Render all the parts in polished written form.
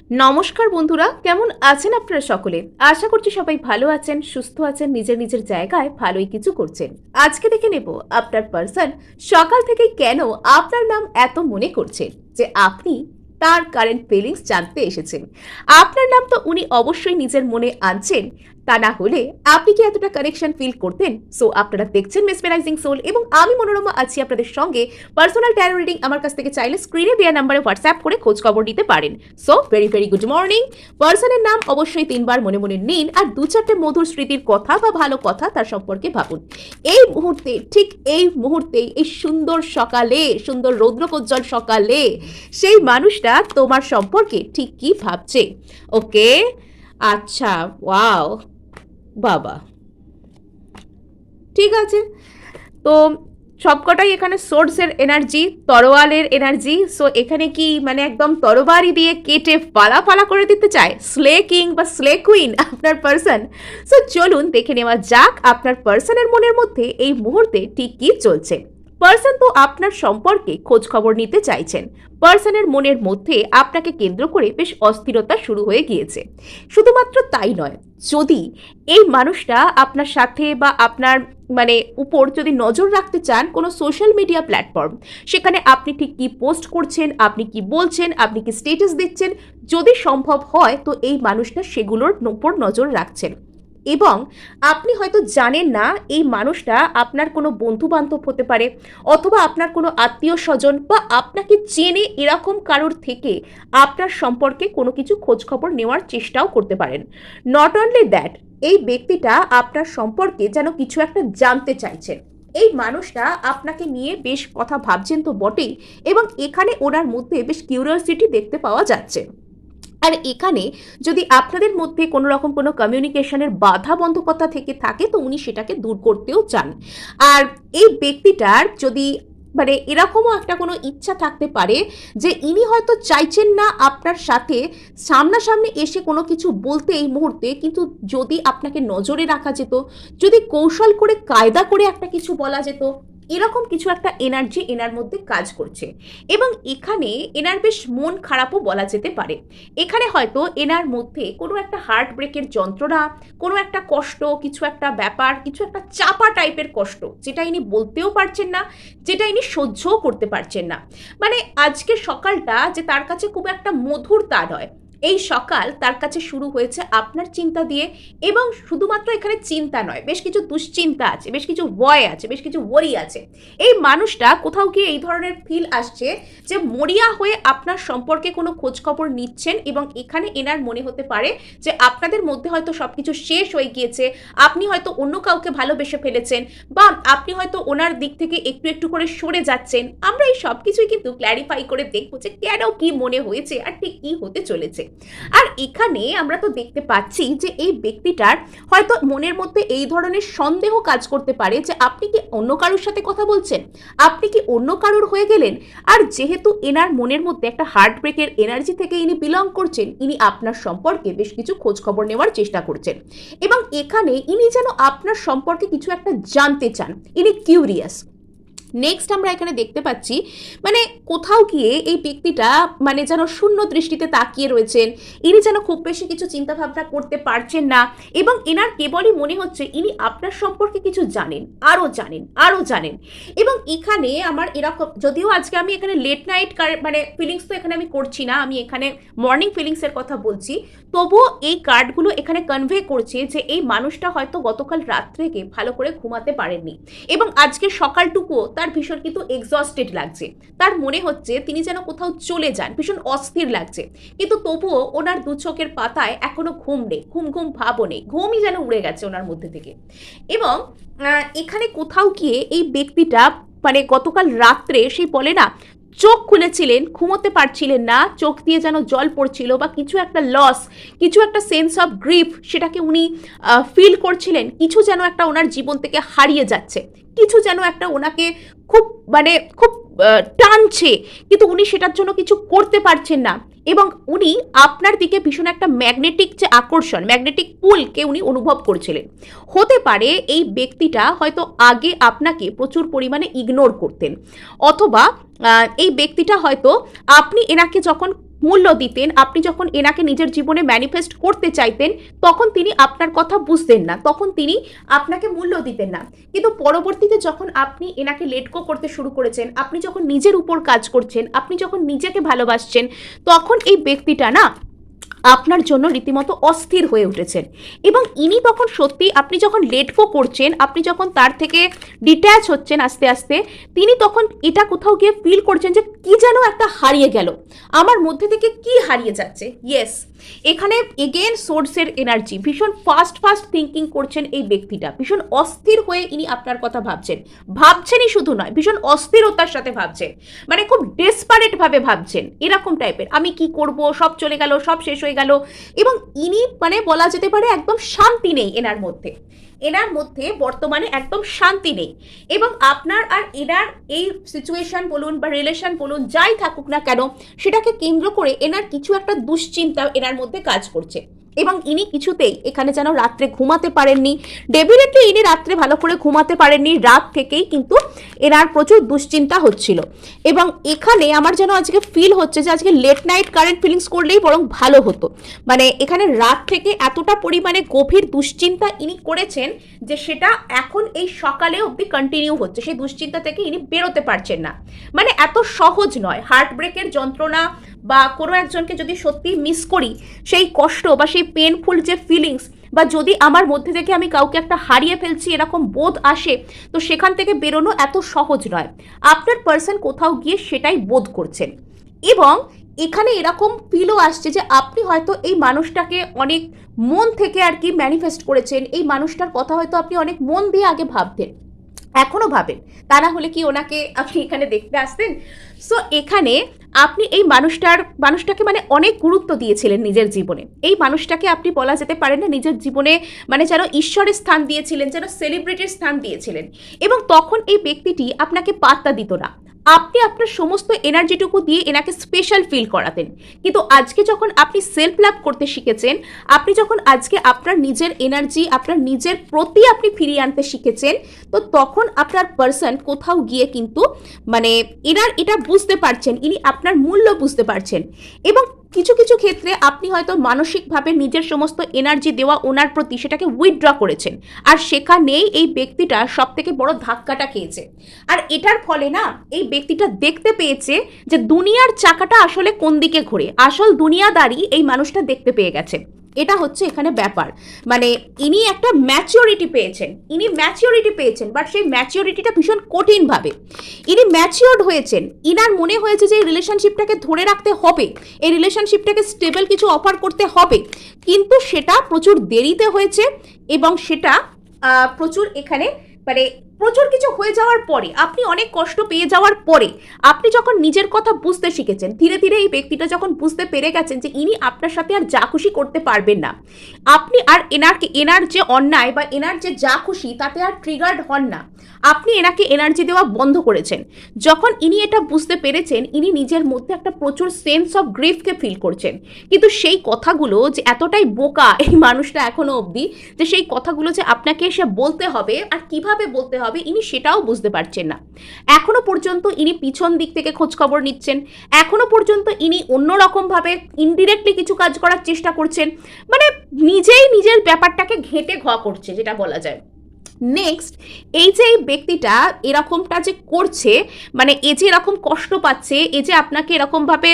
নমস্কার বন্ধুরা, কেমন আছেন আপনারা সকলে? আশা করছি সবাই ভালো আছেন, সুস্থ আছেন, নিজের নিজের জায়গায় ভালোই কিছু করছেন। আজকে দেখে নেব আপনার পার্সন সকাল থেকেই কেন আপনার নাম এত মনে করছে যে আপনি তার কারেন্ট ফিলিংস জানতে এসেছেন। আপনার নাম তো উনি অবশ্যই নিজের মনে আনছেন, তা না হলে আপনি কি এতটা কানেকশন ফিল করতেন? সো আপনারা দেখছেন মেসমেরাইজিং সোল এবং আমি মনোরমা আছি আপনাদের সঙ্গে। পার্সোনাল ট্যারো রিডিং আমার কাছ থেকে চাইলে স্ক্রিনে দেওয়া নাম্বারে হোয়াটসঅ্যাপ করে খোঁজ খবর নিতে পারেন। So very very good morning. পার্সনের নাম অবশ্যই 3বার মনে মনে নিন আর 2-4টে মধুর স্মৃতির কথা বা ভালো কথা তার সম্পর্কে ভাবুন। এই মুহূর্তে, ঠিক এই মুহূর্তে, এই সুন্দর সকালে, সুন্দর রৌদ্রোজ্জ্বল সকালে সেই মানুষটা তোমার সম্পর্কে ঠিক কি ভাবছে। ওকে, আচ্ছা, ওয়াও, বাবা, ঠিক আছে। তো সবকটাই এখানে সোর্সের এনার্জি, তরোয়ালের এনার্জি। সো এখানে কি মানে একদম তরবারি দিয়ে কেটে ফালা ফালা করে দিতে চায় স্লে কিং বা স্লে কুইন আপনার পার্সন? সো চলুন দেখে নেওয়া যাক আপনার পার্সনের মনের মধ্যে এই মুহূর্তে ঠিক কি চলছে। পার্সন তো আপনার সম্পর্কে খোঁজ খবর নিতে চাইছেন। পার্সনের মনের মধ্যে আপনাকে কেন্দ্র করে বেশ অস্থিরতা শুরু হয়ে গিয়েছে। শুধুমাত্র তাই নয়, যদি এই মানুষটা আপনার সাথে বা আপনার মানে উপর যদি নজর রাখতে চান কোনো সোশ্যাল মিডিয়া প্ল্যাটফর্ম, সেখানে আপনি ঠিক কি পোস্ট করছেন, আপনি কি বলছেন, আপনি কি স্টেটাস দিচ্ছেন, যদি সম্ভব হয় তো এই মানুষটা সেগুলোর উপর নজর রাখছেন। এবং আপনি হয়তো জানেন না এই মানুষটা আপনার কোনো বন্ধু বান্ধব হতে পারে, অথবা আপনার কোনো আত্মীয় স্বজন বা আপনাকে চেনে এরকম কারোর থেকে আপনার সম্পর্কে কোনো কিছু খোঁজ খবর নেওয়ার চেষ্টাও করতে পারেন। নট অনলি দ্যাট, এই ব্যক্তিটা আপনার সম্পর্কে যেন কিছু একটা জানতে চাইছেন। এই মানুষটা আপনাকে নিয়ে বেশ কথা ভাবছেন তো বটেই, এবং এখানে ওনার মধ্যে বেশ কিউরিওসিটি দেখতে পাওয়া যাচ্ছে। আর এখানে যদি আপনাদের মধ্যে কোনো রকম কোনো কমিউনিকেশনের বাধা বন্ধকতা থেকে থাকে তো উনি সেটাকে দূর করতেও চান। আর এই ব্যক্তিটার যদি মানে এরকমও একটা কোনো ইচ্ছা থাকতে পারে যে ইনি হয়তো চাইছেন না আপনার সাথে সামনাসামনি এসে কোনো কিছু বলতে এই মুহূর্তে, কিন্তু যদি আপনাকে নজরে রাখা যেত, যদি কৌশল করে কায়দা করে একটা কিছু বলা যেত, এরকম কিছু একটা এনার্জি এনার মধ্যে কাজ করছে। এবং এখানে এনার বেশ মন খারাপও বলা যেতে পারে। এখানে হয়তো এনার মধ্যে কোনো একটা হার্ট ব্রেকের যন্ত্রণা, কোনো একটা কষ্ট, কিছু একটা ব্যাপার, কিছু একটা চাপা টাইপের কষ্ট, যেটা ইনি বলতেও পারছেন না, যেটা ইনি সহ্যও করতে পারছেন না। মানে আজকের সকালটা যে তার কাছে খুব একটা মধুর তা নয়। এই সকাল তার কাছে শুরু হয়েছে আপনার চিন্তা দিয়ে, এবং শুধুমাত্র এখানে চিন্তা নয়, বেশ কিছু দুশ্চিন্তা আছে, বেশ কিছু ভয় আছে, বেশ কিছু ওয়ারি আছে। এই মানুষটা কোথাও গিয়ে এই ধরনের ফিল আসছে যে মরিয়া হয়ে আপনার সম্পর্কে কোনো খোঁজ খবর নিচ্ছেন, এবং এখানে এনার মনে হতে পারে যে আপনাদের মধ্যে হয়তো সবকিছু শেষ হয়ে গিয়েছে, আপনি হয়তো অন্য কাউকে ভালোবেসে ফেলেছেন, বা আপনি হয়তো ওনার দিক থেকে একটু একটু করে সরে যাচ্ছেন। আমরা এই সব কিছুই কিন্তু ক্ল্যারিফাই করে দেখবো যে কেন কি মনে হয়েছে আর ঠিক কি হতে চলেছে। আর এখানে আমরা তো দেখতে পাচ্ছি যে এই ব্যক্তিটার হয়তো মনের মধ্যে এই ধরনের সন্দেহ কাজ করতে পারে যে আপনি কি অন্য কারোর সাথে কথা বলছেন, আপনি কি অন্য কারোর হয়ে গেলেন। আর যেহেতু এনার মনের মধ্যে একটা হার্ট ব্রেকের এনার্জি থেকে ইনি বিলং করছেন, ইনি আপনার সম্পর্কে বেশ কিছু খোঁজ খবর নেওয়ার চেষ্টা করছেন, এবং এখানে ইনি যেন আপনার সম্পর্কে কিছু একটা জানতে চান, ইনি কিউরিয়াস। নেক্সট আমরা এখানে দেখতে পাচ্ছি মানে কোথাও গিয়ে এই ব্যক্তিটা মানে যেন শূন্য দৃষ্টিতে তাকিয়ে রয়েছেন, ইনি যেন খুব বেশি কিছু চিন্তা ভাবনা করতে পারছেন না, এবং এনার কেবলই মনে হচ্ছে ইনি আপনার সম্পর্কে কিছু জানেন, আরও জানেন, আরও জানেন। এবং এখানে আমার এরকম, যদিও আজকে আমি এখানে লেট নাইট মানে ফিলিংস তো এখানে আমি করছি না, আমি এখানে মর্নিং ফিলিংসের কথা বলছি, তবুও এই কার্ডগুলো এখানে কনভে করছে যে এই মানুষটা হয়তো গতকাল রাত থেকে ভালো করে ঘুমাতে পারেননি, এবং আজকে সকালটুকুও তার ভীষণ কিন্তু এক্সস্টেড লাগছে। তার মনে হচ্ছে তিনি যেন কোথাও চলে যান, ভীষণ অস্থির লাগছে, কিন্তু তবুও ওনার দু চোখের পাতায় এখনো ঘুম নেই, ঘুম ঘুম ভাবও নেই, ঘুমই যেন উড়ে গেছে ওনার মধ্যে থেকে। এবং এখানে কোথাও গিয়ে এই ব্যক্তিটা মানে গতকাল রাত্রে সেই বলে না চোখ খুলেছিলেন, ঘুমোতে পারছিলেন না, চোখ দিয়ে যেন জল পড়ছিল, বা কিছু একটা লস, কিছু একটা সেন্স অফ গ্রিফ সেটাকে উনি ফিল করছিলেন, কিছু যেন একটা ওনার জীবন থেকে হারিয়ে যাচ্ছে, কিছু যেন একটা ওনাকে খুব মানে খুব টানছে, কিন্তু উনি সেটার জন্য কিছু করতে পারছেন না। এবং উনি আপনার দিকে ভীষণ একটা ম্যাগনেটিক যে আকর্ষণ, ম্যাগনেটিক পুলকে উনি অনুভব করছিলেন। হতে পারে এই ব্যক্তিটা হয়তো আগে আপনাকে প্রচুর পরিমাণে ইগনোর করতেন, অথবা এই ব্যক্তিটা হয়তো আপনি এনাকে যখন মূল্য দিতেন, আপনি যখন এনাকে নিজের জীবনে ম্যানিফেস্ট করতে চাইতেন, তখন তিনি আপনার কথা বুঝতেন না, তখন তিনি আপনাকে মূল্য দিতেন না। কিন্তু পরবর্তীতে যখন আপনি এনাকে লেট গো করতে শুরু করেছেন, আপনি যখন নিজের উপর কাজ করছেন, আপনি যখন নিজেকে ভালোবাসছেন, তখন এই ব্যক্তিটা না আপনার জন্য রীতিমতো অস্থির হয়ে উঠেছেন। এবং ইনি তখন সত্যি, আপনি যখন লেট গো করছেন, আপনি যখন তার থেকে ডিট্যাচ হচ্ছেন আস্তে আস্তে, তিনি তখন এটা কোথাও গিয়ে ফিল করছেন যে কি যেন একটা হারিয়ে গেল, আমার মধ্যে থেকে কি হারিয়ে যাচ্ছে। ইয়েস, এখানে এগেন সোর্সের এনার্জি, ভীষণ ফাস্ট ফাস্ট থিঙ্কিং করছেন এই ব্যক্তিটা, ভীষণ অস্থির হয়ে ইনি আপনার কথা ভাবছেন, ভাবছেনই শুধু নয়, ভীষণ অস্থিরতার সাথে ভাবছেন, মানে খুব ডেসপারেট ভাবে ভাবছেন, এরকম টাইপের, আমি কি করব, সব চলে গেল, সব শেষ হয়ে গেল। এবং ইনি মানে বলা যেতে পারে একদম শান্তি নেই এনার মধ্যে বর্তমানে একদম শান্তি নেই। এবং আপনার আর এনার এই সিচুয়েশন বলুন বা রিলেশন বলুন, যাই থাকুক না কেন, সেটাকে কেন্দ্র করে এনার কিছু একটা দুশ্চিন্তা এনার মধ্যে কাজ করছে। এবং ইনি কিছুতেই এখানে যেন রাত্রে ঘুমাতে পারেননি, ডেফিনেটলি ইনি রাত্রে ভালো করে ঘুমাতে পারেননি, রাত থেকেই কিন্তু এনার প্রচুর দুশ্চিন্তা হচ্ছিল। এবং এখানে আমার যেন আজকে ফিল হচ্ছে যে আজকে লেট নাইট কারেন্ট ফিলিংস করলেই বরং ভালো হতো। মানে এখানে রাত থেকে এতটা পরিমাণে গভীর দুশ্চিন্তা ইনি করেছেন যে সেটা এখন এই সকালে অবধি কন্টিনিউ হচ্ছে, সেই দুশ্চিন্তা থেকে ইনি বেরোতে পারছেন না। মানে এত সহজ নয়, হার্ট ব্রেকের যন্ত্রণা বা কোনো একজনকে যদি সত্যি মিস করি, সেই কষ্ট বা সেই পেনফুল যে ফিলিংস, বা যদি আমার মধ্যে থেকে আমি কাউকে একটা হারিয়ে ফেলছি এরকম বোধ আসে, তো সেখান থেকে বেরোনো এত সহজ নয়। আপনার পার্সন কোথাও গিয়ে সেটাই বোধ করছেন। এবং এখানে এরকম ফিলও আসছে যে আপনি হয়তো এই মানুষটাকে অনেক মন থেকে আর কি ম্যানিফেস্ট করেছেন, এই মানুষটার কথা হয়তো আপনি অনেক মন দিয়ে আগে ভাবতেন, এখনো ভাবেন, তা না হলে কি ওনাকে আপনি এখানে দেখতে আসতেন? সো এখানে আপনি এই মানুষটাকে মানে অনেক গুরুত্ব দিয়েছিলেন নিজের জীবনে, এই মানুষটাকে আপনি বলা যেতে পারে না নিজের জীবনে মানে যেন ঈশ্বরের স্থান দিয়েছিলেন, যেন সেলিব্রিটির স্থান দিয়েছিলেন। এবং তখন এই ব্যক্তিটি আপনাকে পাত্তা দিত না, আপনি আপনার সমস্ত এনার্জিটুকু দিয়ে এনাকে স্পেশাল ফিল করাতেন। কিন্তু আজকে যখন আপনি সেলফ লাভ করতে শিখেছেন, আপনি যখন আজকে আপনার নিজের এনার্জি, আপনার নিজের প্রতি আপনি ফিরিয়ে আনতে শিখেছেন, তো তখন আপনার পার্সন কোথাও গিয়ে কিন্তু মানে এনার এটা বুঝতে পারছেন, ইনি আপনার মূল্য বুঝতে পারছেন। এবং কিছু কিছু ক্ষেত্রে আপনি হয়তো মানসিকভাবে নিজের সমস্ত এনার্জি দেওয়া ওনার প্রতি সেটাকে উইথড্র করেছেন, আর সেখানেই এই ব্যক্তিটা সব থেকে বড় ধাক্কাটা খেয়েছে। আর এটার ফলে না এই ব্যক্তিটা দেখতে পেয়েছে যে দুনিয়ার চাকাটা আসলে কোন দিকে ঘোরে, আসল দুনিয়াদারি এই মানুষটা দেখতে পেয়ে গেছে। এটা হচ্ছে এখানে ব্যাপার, মানে ইনি একটা ম্যাচিওরিটি পেয়েছেন, বাট সেই ম্যাচিওরিটিটা ভীষণ কঠিনভাবে ইনি ম্যাচিওর্ড হয়েছেন। ইনার মনে হয়েছে যে এই রিলেশনশিপটাকে ধরে রাখতে হবে, এই রিলেশনশিপটাকে স্টেবল কিছু অফার করতে হবে, কিন্তু সেটা প্রচুর দেরিতে হয়েছে। এবং সেটা প্রচুর এখানে মানে প্রচুর কিছু হয়ে যাওয়ার পরে, আপনি অনেক কষ্ট পেয়ে যাওয়ার পরে, আপনি যখন নিজের কথা বুঝতে শিখেছেন, ধীরে ধীরে এই ব্যক্তিটা যখন বুঝতে পেরে গেছেন যে ইনি আপনার সাথে আর যা খুশি করতে পারবেন না, আপনি আর এনার যে অন্যায় বা এনার যে যা খুশি তাতে আর ট্রিগার্ড হন না, আপনি এনাকে এনার্জি দেওয়া বন্ধ করেছেন। যখন ইনি এটা বুঝতে পেরেছেন, ইনি নিজের মধ্যে একটা প্রচুর সেন্স অফ গ্রিফকে ফিল করছেন। কিন্তু সেই কথাগুলো যে এতটাই বোকা এই মানুষটা এখনো অবধি, যে সেই কথাগুলো যে আপনাকে এসে বলতে হবে আর কিভাবে বলতে হবে ইনি সেটাও বুঝতে পারছেন না। এখনো পর্যন্ত ইনি পিছন দিক থেকে খোঁজ খবর নিচ্ছেন, এখনো পর্যন্ত ইনি অন্যরকমভাবে ইনডিরেক্টলি কিছু কাজ করার চেষ্টা করছেন, মানে নিজেই নিজের ব্যাপারটাকে ঘেঁটে ঘ করছে যেটা বলা যায়। নেক্সট, এই যে এই ব্যক্তিটা এরকমটা যে করছে, মানে এ যে এরকম কষ্ট পাচ্ছে, এ যে আপনাকে এরকমভাবে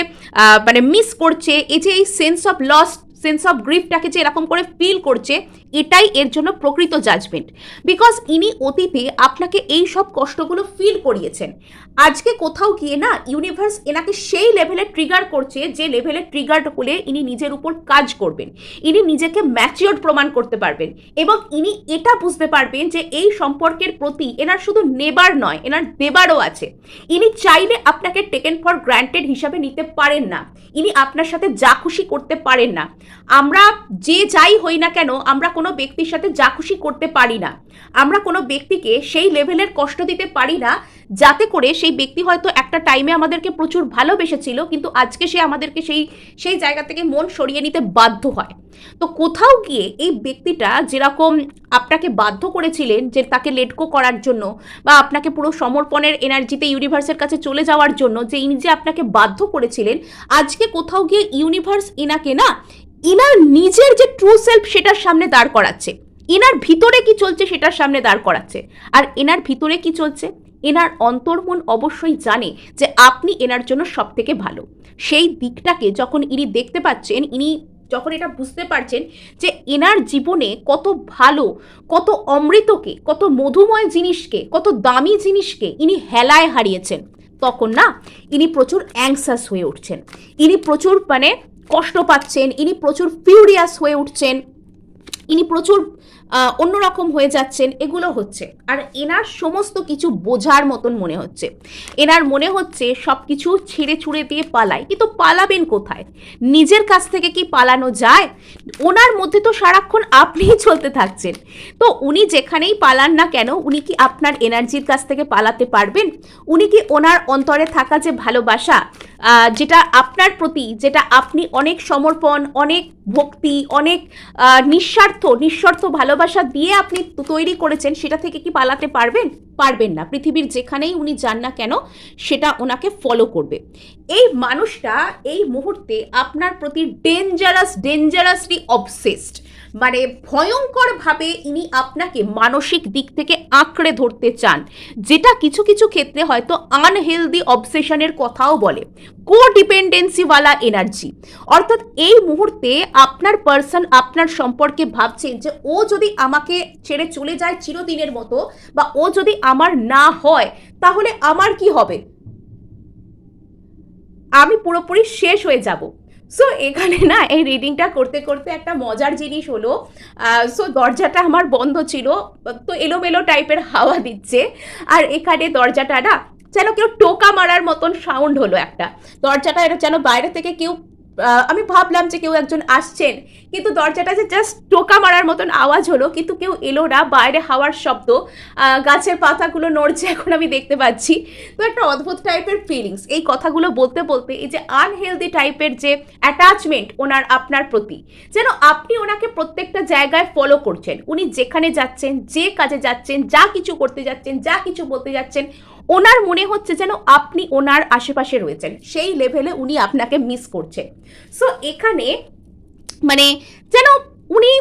মানে মিস করছে, এই যে এই sense of loss, sense of গ্রিফটাকে যে এরকম করে ফিল করছে, এটাই এর জন্য প্রকৃত জাজমেন্ট। বিকজ ইনি অতীতে আপনাকে এই সব কষ্টগুলো ফিল করিয়েছেন। আজকে কোথাও গিয়ে না ইউনিভার্স এনাকে সেই লেভেলে ট্রিগার করছে যে লেভেলে ট্রিগার হলে ইনি নিজের উপর কাজ করবেন, ইনি নিজেকে ম্যাচিওর প্রমাণ করতে পারবেন, এবং ইনি এটা বুঝতে পারবেন যে এই সম্পর্কের প্রতি এনার শুধু নেবার নয়, এনার দেবারও আছে। ইনি চাইলে আপনাকে টেকেন ফর গ্রান্টেড হিসাবে নিতে পারেন না, ইনি আপনার সাথে যা খুশি করতে পারেন না। আমরা যে যাই হই না কেন, আমরা কোনো ব্যক্তির সাথে যা খুশি করতে পারি না, আমরা কোনো ব্যক্তিকে সেই লেভেলের কষ্ট দিতে পারি না যাতে করে সেই ব্যক্তি হয়তো একটা টাইমে আমাদেরকে প্রচুর ভালোবেসেছিল, কিন্তু আজকে সে আমাদেরকে সেই জায়গা থেকে মন সরিয়ে নিতে বাধ্য হয়। তো কোথাও গিয়ে এই ব্যক্তিটা যেরকম আপনাকে বাধ্য করেছিলেন যে তাকে লেটকো করার জন্য বা আপনাকে পুরো সমর্পণের এনার্জিতে ইউনিভার্সের কাছে চলে যাওয়ার জন্য যে ইনি যে আপনাকে বাধ্য করেছিলেন, আজকে কোথাও গিয়ে ইউনিভার্স ইনাকে না ইনার নিজের যে ট্রু সেলফ সেটার সামনে দাঁড় করাচ্ছে। এনার ভিতরে কি চলছে সেটার সামনে দাঁড় করাচ্ছে। আর এনার ভিতরে কি চলছে, এনার অন্তর্মন অবশ্যই জানে যে আপনি এনার জন্য সব থেকে ভালো। সেই দিকটাকে যখন ইনি দেখতে পাচ্ছেন, ইনি যখন এটা বুঝতে পারছেন যে এনার জীবনে কত ভালো, কত অমৃতকে, কত মধুময় জিনিসকে, কত দামি জিনিসকে ইনি হেলায় হারিয়েছেন, তখন না ইনি প্রচুর অ্যাংসাস হয়ে উঠছেন, ইনি প্রচুর মানে কষ্ট পাচ্ছেন, ইনি প্রচুর ফিউরিয়াস হয়ে উঠছেন, ইনি প্রচুর অন্যরকম হয়ে যাচ্ছেন। এগুলো হচ্ছে। আর এনার সমস্ত কিছু বোঝার মতন মনে হচ্ছে, এনার মনে হচ্ছে সব কিছু ছিঁড়ে ছুঁড়ে দিয়ে পালায়, কিন্তু পালাবেন কোথায়? নিজের কাছ থেকে কি পালানো যায়? ওনার মধ্যে তো সারাক্ষণ আপনিই চলতে থাকছেন। তো উনি যেখানেই পালান না কেন, উনি কি আপনার এনার্জির কাছ থেকে পালাতে পারবেন? উনি কি ওনার অন্তরে থাকা যে ভালোবাসা, যেটা আপনার প্রতি, যেটা আপনি অনেক সমর্পণ, অনেক ভক্তি, অনেক নিঃস্বার্থ ভালোবাসা দিয়ে আপনি তৈরি করেছেন, সেটা থেকে কি পালাতে পারবেন? পারবেন না। পৃথিবীর যেখানেই উনি যান না কেন সেটা ওনাকে ফলো করবে। এই মানুষটা এই মুহূর্তে আপনার প্রতি ডেঞ্জারাসলি অবসেসড, মানে ভয়ঙ্করভাবে ইনি আপনাকে মানসিক দিক থেকে আঁকড়ে ধরতে চান, যেটা কিছু কিছু ক্ষেত্রে হয়তো আনহেলদি অবসেশনের কথাও বলে, কোডিপেন্ডেন্সিওয়ালা এনার্জি। অর্থাৎ এই মুহূর্তে আপনার পার্সন আপনার সম্পর্কে ভাবছেন যে ও যদি আমাকে ছেড়ে চলে যায় চিরদিনের মতো, বা ও যদি আমার না হয় তাহলে আমার কি হবে, আমি পুরোপুরি শেষ হয়ে যাব। সো এখানে না এই রিডিংটা করতে করতে একটা মজার জিনিস হলো, সো দরজাটা আমার বন্ধ ছিল, তো এলোমেলো টাইপের হাওয়া দিচ্ছে, আর এখানে দরজাটা না যেন কেউ টোকা মারার মতন সাউন্ড হলো একটা। দরজাটা এটা যেন বাইরে থেকে কেউ, আমি ভাবলাম যে কেউ একজন আসছেন, কিন্তু দরজাটা যে জাস্ট টোকা মারার মতন আওয়াজ হলো, কিন্তু কেউ এলো না, বাইরে হাওয়ার শব্দ, গাছের পাতাগুলো নড়ছে এখন আমি দেখতে পাচ্ছি। তো একটা অদ্ভুত টাইপের ফিলিংস এই কথাগুলো বলতে বলতে, এই যে আনহেলদি টাইপের যে অ্যাটাচমেন্ট ওনার আপনার প্রতি, যেন আপনি ওনাকে প্রত্যেকটা জায়গায় ফলো করছেন, উনি যেখানে যাচ্ছেন, যে কাজে যাচ্ছেন, যা কিছু করতে যাচ্ছেন, যা কিছু বলতে যাচ্ছেন, ওনার মনে হচ্ছে যেন আপনি ওনার আশেপাশে রয়েছেন, সেই লেভেলে উনি আপনাকে মিস করছেন। সো এখানে মানে যেন উনি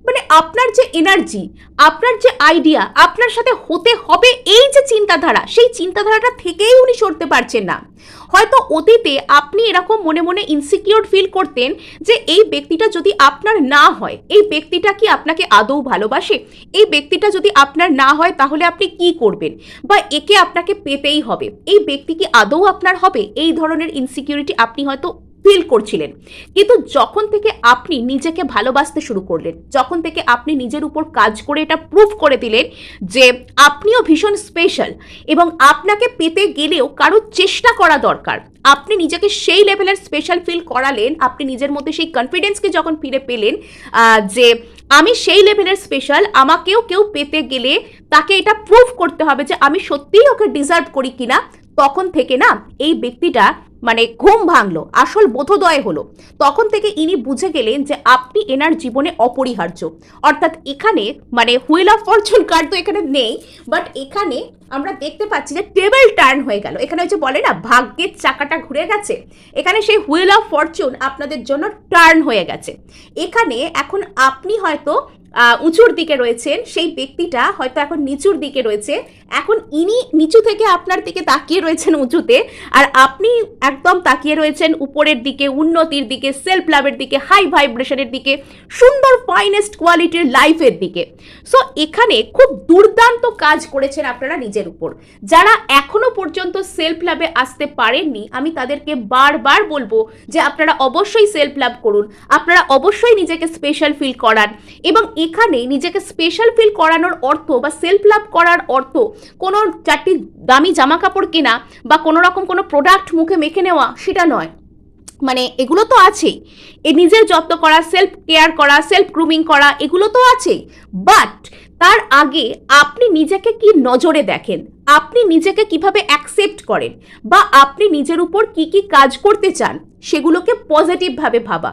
মানে আপনার যে এনার্জি, আপনার যে আইডিয়া, আপনার সাথে হতে হবে এই যে চিন্তাধারা, সেই চিন্তাধারাটা থেকেই উনি সরতে পারছেন না। হয়তো অতীতে আপনি এরকম মনে মনে ইনসিকিউর ফিল করতেন যে এই ব্যক্তিটা যদি আপনার না হয়, এই ব্যক্তিটা কি আপনাকে আদৌ ভালোবাসে, এই ব্যক্তিটা যদি আপনার না হয় তাহলে আপনি কি করবেন, বা একে আপনাকে পেতেই হবে, এই ব্যক্তি কি আদৌ আপনার হবে, এই ধরনের ইনসিকিউরিটি আপনি হয়তো ফিল করছিলেন। কিন্তু যখন থেকে আপনি নিজেকে ভালোবাসতে শুরু করলেন, যখন থেকে আপনি নিজের উপর কাজ করে এটা প্রুভ করে দিলেন যে আপনিও ভীষণ স্পেশাল, এবং আপনাকে পেতে গেলেও কারোর চেষ্টা করা দরকার, আপনি নিজেকে সেই লেভেলের স্পেশাল ফিল করালেন, আপনি নিজের মধ্যে সেই কনফিডেন্সকে যখন ফিরে পেলেন যে আমি সেই লেভেলের স্পেশাল, আমাকেও কেউ পেতে গেলে তাকে এটা প্রুভ করতে হবে যে আমি সত্যিই ওকে ডিজার্ভ করি কিনা, তখন থেকে না এই ব্যক্তিটা মানে ঘুম ভাঙলো, আসল বোধোদয় হলো। তখন থেকে ইনি বুঝে গেলেন যে আপনি এনার জীবনে অপরিহার্য। অর্থাৎ এখানে মানে হুইল অফ ফরচুন কার্ড তো এখানে নেই, বাট এখানে আমরা দেখতে পাচ্ছি যে টেবিল টার্ন হয়ে গেল। এখানে ওই যে বলে না ভাগ্যের চাকাটা ঘুরে গেছে, এখানে সেই হুইল অফ ফরচুন আপনাদের জন্য টার্ন হয়ে গেছে। এখানে এখন আপনি হয়তো উঁচুর দিকে রয়েছেন, সেই ব্যক্তিটা হয়তো এখন নিচুর দিকে রয়েছে, এখন ইনি নিচু থেকে আপনার দিকে তাকিয়ে রয়েছেন উঁচুতে, আর আপনি একদম তাকিয়ে রয়েছেন উপরের দিকে, উন্নতির দিকে, সেলফ লাভের দিকে, হাই ভাইব্রেশনের দিকে, সুন্দর ফাইনেস্ট কোয়ালিটির লাইফের দিকে। সো এখানে খুব দুর্দান্ত কাজ করেছেন আপনারা নিজের উপর। যারা এখনো পর্যন্ত সেলফ লাভে আসতে পারেননি, আমি তাদেরকে বারবার বলবো যে আপনারা অবশ্যই সেলফ লাভ করুন, আপনারা অবশ্যই নিজেকে স্পেশাল ফিল করান। এবং এখানে নিজেকে স্পেশাল ফিল করানোর অর্থ বা সেলফ লাভ করার অর্থ কোনো চারটি দামি জামা কাপড় কেনা বা কোনো রকম কোনো প্রোডাক্ট মুখে মেখে নেওয়া সেটা নয়। মানে এগুলো তো আছেই, এ নিজের যত্ন করা, সেলফ কেয়ার করা, সেলফ গ্রুমিং করা, এগুলো তো আছেই, বাট তার আগে আপনি নিজেকে কি নজরে দেখেন, আপনি নিজেকে কিভাবে অ্যাকসেপ্ট করেন, বা আপনি নিজের উপর কি কি কাজ করতে চান সেগুলোকে পজিটিভভাবে ভাবা।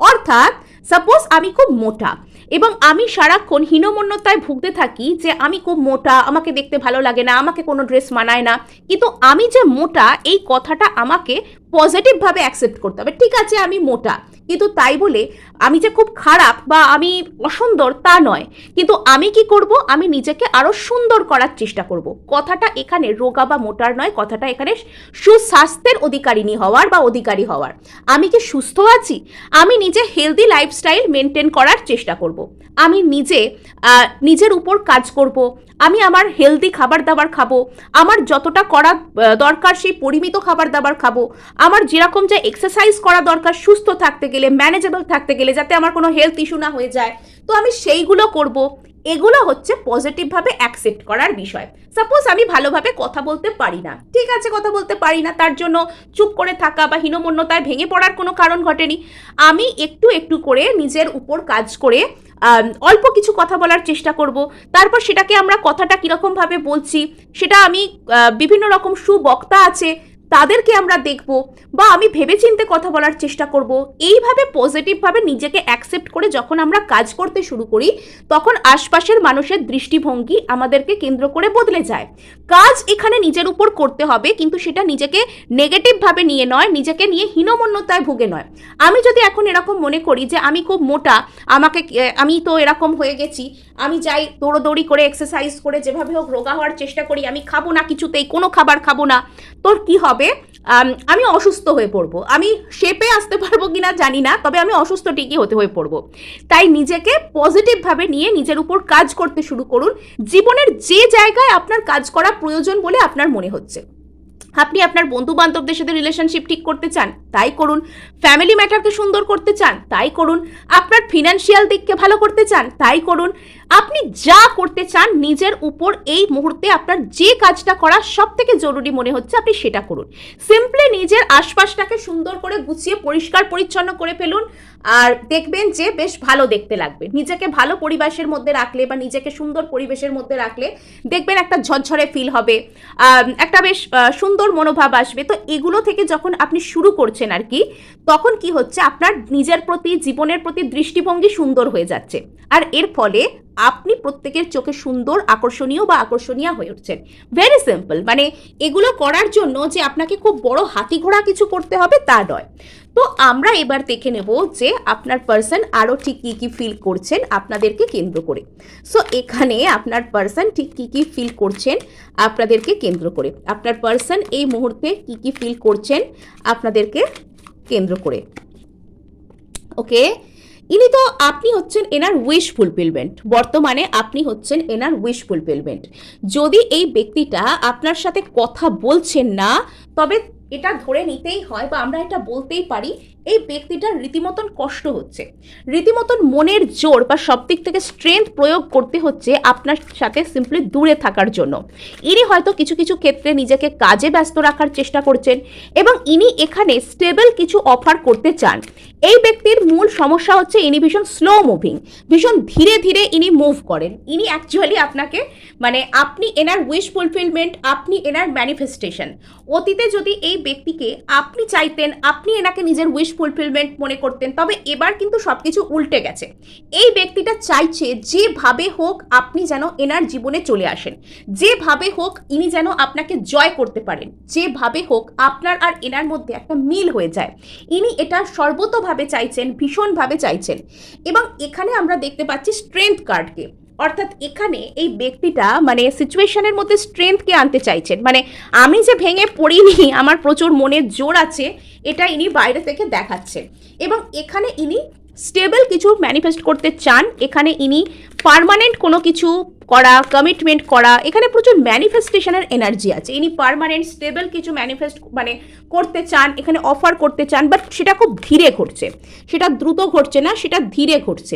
অর্থাৎ সাপোজ আমি খুব মোটা এবং আমি সারাক্ষণ হীনমন্যতায় ভুগতে থাকি যে আমি খুব মোটা, আমাকে দেখতে ভালো লাগে না, আমাকে কোনো ড্রেস মানায় না, কিন্তু আমি যে মোটা এই কথাটা আমাকে পজিটিভভাবে অ্যাকসেপ্ট করতে হবে। ঠিক আছে আমি মোটা, কিন্তু তাই বলে আমি যে খুব খারাপ বা আমি অসুন্দর তা নয়, কিন্তু আমি কি করব, আমি নিজেকে আরো সুন্দর করার চেষ্টা করব। কথাটা এখানে রোগা বা মোটার নয়, কথাটা এখানে সুস্বাস্থ্যের অধিকারিণী হওয়ার বা অধিকারী হওয়ার। আমি কি সুস্থ আছি, আমি নিজে হেলদি লাইফস্টাইল মেনটেন করার চেষ্টা করব। আমি নিজের উপর কাজ করব, আমি আমার হেলদি খাবার দাবার খাবো, আমার যতটা করা দরকার সেই পরিমিত খাবার দাবার খাবো, আমার যেরকম যে এক্সারসাইজ করা দরকার সুস্থ থাকতে গেলে, ম্যানেজেবল থাকতে গেলে, যাতে আমার কোনো হেলথ ইস্যু না হয়ে যায়, তো আমি সেইগুলো করব। এগুলো হচ্ছে পজিটিভভাবে অ্যাকসেপ্ট করার বিষয়। সাপোজ আমি ভালোভাবে কথা বলতে পারি না, ঠিক আছে কথা বলতে পারি না, তার জন্য চুপ করে থাকা বা হীনমন্যতায় ভেঙে পড়ার কোনো কারণ ঘটেনি। আমি একটু একটু করে নিজের উপর কাজ করে অল্প কিছু কথা বলার চেষ্টা করব। তারপর সেটাকে আমরা কথাটা কীরকমভাবে বলছি সেটা আমি বিভিন্ন রকম সুবক্তা আছে তাদেরকে আমরা দেখব, বা আমি ভেবেচিন্তে কথা বলার চেষ্টা করব। এইভাবে পজিটিভভাবে নিজেকে অ্যাকসেপ্ট করে যখন আমরা কাজ করতে শুরু করি, তখন আশপাশের মানুষের দৃষ্টিভঙ্গি আমাদেরকে কেন্দ্র করে বদলে যায়। কাজ এখানে নিজের উপর করতে হবে, কিন্তু সেটা নিজেকে নেগেটিভভাবে নিয়ে নয়, নিজেকে নিয়ে হীনমন্যতায় ভুগে নয়। আমি যদি এখন এরকম মনে করি যে আমি খুব মোটা, আমি তো এরকম হয়ে গেছি, আমি যাই দৌড়োদৌড়ি করে এক্সারসাইজ করে যেভাবে হোক রোগা হওয়ার চেষ্টা করি, আমি খাবো না কিছুতেই, কোনো খাবার খাবো না, তোর কি হবে, আমি অসুস্থ হয়ে পড়বো। আমি শেপে আসতে পারবো কিনা জানি না, তবে আমি অসুস্থ ঠিকই হয়ে পড়বো। তাই নিজেকে পজিটিভভাবে নিয়ে নিজের উপর কাজ করতে শুরু করুন। জীবনের যে জায়গায় আপনার কাজ করা প্রয়োজন বলে আপনার মনে হচ্ছে, আপনি আপনার বন্ধু বান্ধবদের সাথে রিলেশনশিপ ঠিক করতে চান, তাই করুন। ফ্যামিলি ম্যাটারকে সুন্দর করতে চান, তাই করুন। আপনার ফিনান্সিয়াল দিককে ভালো করতে চান, তাই করুন। আপনি যা করতে চান নিজের উপর এই মুহূর্তে আপনার যে কাজটা করা সব থেকে জরুরি মনে হচ্ছে আপনি সেটা করুন। সিম্পলি নিজের আশপাশটাকে সুন্দর করে গুছিয়ে পরিষ্কার পরিচ্ছন্ন করে ফেলুন, আর দেখবেন যে বেশ ভালো দেখতে লাগবে। নিজেকে ভালো পরিবেশের মধ্যে রাখলে বা নিজেকে সুন্দর পরিবেশের মধ্যে রাখলে দেখবেন একটা ঝরঝরে ফিল হবে, একটা বেশ সুন্দর মনোভাব আসবে। তো এগুলো থেকে যখন আপনি শুরু করছেন আর কি, তখন কি হচ্ছে, আপনার নিজের প্রতি, জীবনের প্রতি দৃষ্টিভঙ্গি সুন্দর হয়ে যাচ্ছে, আর এর ফলে আপনি প্রত্যেকের চোখে সুন্দর, আকর্ষণীয় বা আকর্ষণীয় হয়ে উঠছেন। Very simple. মানে এগুলো করার জন্য যে আপনাকে খুব বড় হাতি ঘোড়া কিছু করতে হবে তা নয়। তো আমরা এবার দেখে নেব যে আপনার পার্সন আরও ঠিক কী কী ফিল করছেন আপনাদেরকে কেন্দ্র করে। সো এখানে আপনার পার্সন ঠিক কী কী ফিল করছেন আপনাদেরকে কেন্দ্র করে, আপনার পার্সন এই মুহূর্তে কী কী ফিল করছেন আপনাদেরকে কেন্দ্র করে। ওকে, ইনি তো, আপনি হচ্ছেন এনার উইশ ফুলফিলমেন্ট। বর্তমানে আপনি হচ্ছেন এনার উইশ ফুলফিলমেন্ট। যদি এই ব্যক্তিটা আপনার সাথে কথা বলছেন না, তবে এটা ধরে নিতেই হয় বা আমরা এটা বলতেই পারি, এই ব্যক্তিটার রীতিমতন কষ্ট হচ্ছে, রীতিমতন মনের জোর বা সব দিক থেকে স্ট্রেংথ প্রয়োগ করতে হচ্ছে আপনার সাথে সিম্পলি দূরে থাকার জন্য। ইনি হয়তো কিছু কিছু ক্ষেত্রে নিজেকে কাজে ব্যস্ত রাখার চেষ্টা করছেন এবং ইনি এখানে স্টেবল কিছু অফার করতে চান। এই ব্যক্তির মূল সমস্যা হচ্ছে ইনি ভীষণ স্লো মুভিং, ভীষণ ধীরে ধীরে ইনি মুভ করেন। ইনি অ্যাকচুয়ালি আপনাকে, মানে আপনি এনার উইশ ফুলফিলমেন্ট, আপনি এনার ম্যানিফেস্টেশন। অতীতে যদি এই ব্যক্তিকে আপনি চাইতেন, আপনি এনাকে নিজের উইশ ফুলফিলমেন্ট মনে করতেন, তবে এবার কিন্তু সবকিছু উল্টে গেছে। এই ব্যক্তিটা চাইছে যেভাবে হোক আপনি যেন এনার জীবনে চলে আসেন, যেভাবে হোক ইনি যেন আপনাকে জয় করতে পারেন, যেভাবে হোক আপনার আর এনার মধ্যে একটা মিল হয়ে যায়। ইনি এটা সর্বতভাবে চাইছেন, ভীষণভাবে চাইছেন। এবং এখানে আমরা দেখতে পাচ্ছি স্ট্রেংথ কার্ডকে, অর্থাৎ এখানে এই ব্যক্তিটা মানে সিচুয়েশনের মধ্যে স্ট্রেংথকে আনতে চাইছেন। মানে আমি যে ভেঙে পড়িনি, আমার প্রচুর মনের জোর আছে, এটা ইনি বাইরে থেকে দেখাচ্ছেন। এবং এখানে ইনি স্টেবল কিছু ম্যানিফেস্ট করতে চান, এখানে ইনি পার্মানেন্ট কোনো কিছু করা, কমিটমেন্ট করা, এখানে প্রচুর ম্যানিফেস্টেশনের এনার্জি আছে। ইনি পার্মানেন্ট স্টেবল কিছু ম্যানিফেস্ট মানে করতে চান, এখানে অফার করতে চান, বাট সেটা খুব ধীরে ঘটছে, সেটা দ্রুত ঘটছে না, সেটা ধীরে ঘটছে।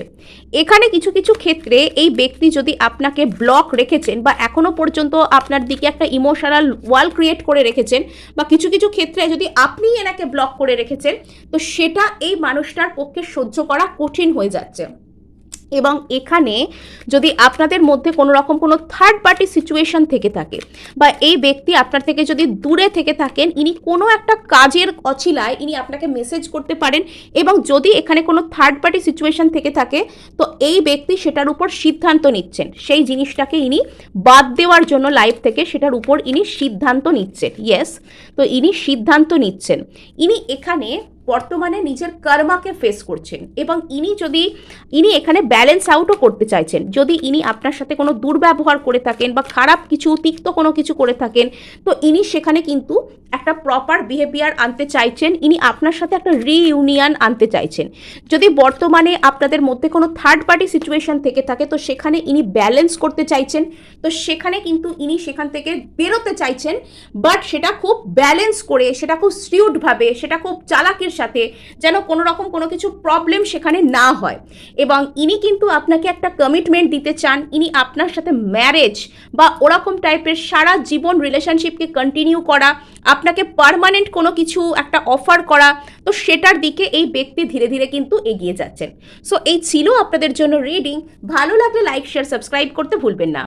এখানে কিছু কিছু ক্ষেত্রে এই ব্যক্তি যদি আপনাকে ব্লক রেখেছেন বা এখনো পর্যন্ত আপনার দিকে একটা ইমোশনাল ওয়াল ক্রিয়েট করে রেখেছেন, বা কিছু কিছু ক্ষেত্রে যদি আপনি এনাকে ব্লক করে রেখেছেন, তো সেটা এই মানুষটার পক্ষে সহ্য করা কঠিন হয়ে যাচ্ছে। এবং এখানে যদি আপনাদের মধ্যে কোনো রকম কোনো থার্ড পার্টি সিচুয়েশন থেকে থাকে বা এই ব্যক্তি আপনার থেকে যদি দূরে থেকে থাকেন, ইনি কোনো একটা কাজের অছিলায় ইনি আপনাকে মেসেজ করতে পারেন, এবং যদি এখানে কোনো থার্ড পার্টি সিচুয়েশন থেকে থাকে তো এই ব্যক্তি সেটার উপর সিদ্ধান্ত নিচ্ছেন, সেই জিনিসটাকে ইনি বাদ দেওয়ার জন্য লাইফ থেকে সেটার উপর ইনি সিদ্ধান্ত নিচ্ছেন। ইয়েস, তো ইনি সিদ্ধান্ত নিচ্ছেন। ইনি এখানে বর্তমানে নিজের কর্মাকে ফেস করছেন এবং ইনি এখানে ব্যালেন্স আউটও করতে চাইছেন। যদি ইনি আপনার সাথে কোনো দুর্ব্যবহার করে থাকেন বা খারাপ কিছু তিক্ত কোনো কিছু করে থাকেন, তো ইনি সেখানে কিন্তু একটা প্রপার বিহেভিয়ার আনতে চাইছেন, ইনি আপনার সাথে একটা রিইউনিয়ন আনতে চাইছেন। যদি বর্তমানে আপনাদের মধ্যে কোনো থার্ড পার্টি সিচুয়েশন থেকে থাকে তো সেখানে ইনি ব্যালেন্স করতে চাইছেন, তো সেখানে কিন্তু ইনি সেখান থেকে বেরোতে চাইছেন, বাট সেটা খুব ব্যালেন্স করে, সেটা খুব স্ট্রিউটভাবে, সেটা খুব চালাকির সাথে, যেন কোনো রকম কোনো কিছু প্রবলেম সেখানে না হয়। এবং ইনি কিন্তু আপনাকে একটা কমিটমেন্ট দিতে চান, ইনি আপনার সাথে ম্যারেজ বা ওরকম টাইপের সারা জীবন রিলেশনশিপকে কন্টিনিউ করা, আপনাকে পার্মানেন্ট কোনো কিছু একটা অফার করা, তো সেটার দিকে এই ব্যক্তি ধীরে ধীরে কিন্তু এগিয়ে যাচ্ছেন। সো এই ছিল আপনাদের জন্য রিডিং। ভালো লাগলে লাইক, শেয়ার, সাবস্ক্রাইব করতে ভুলবেন না।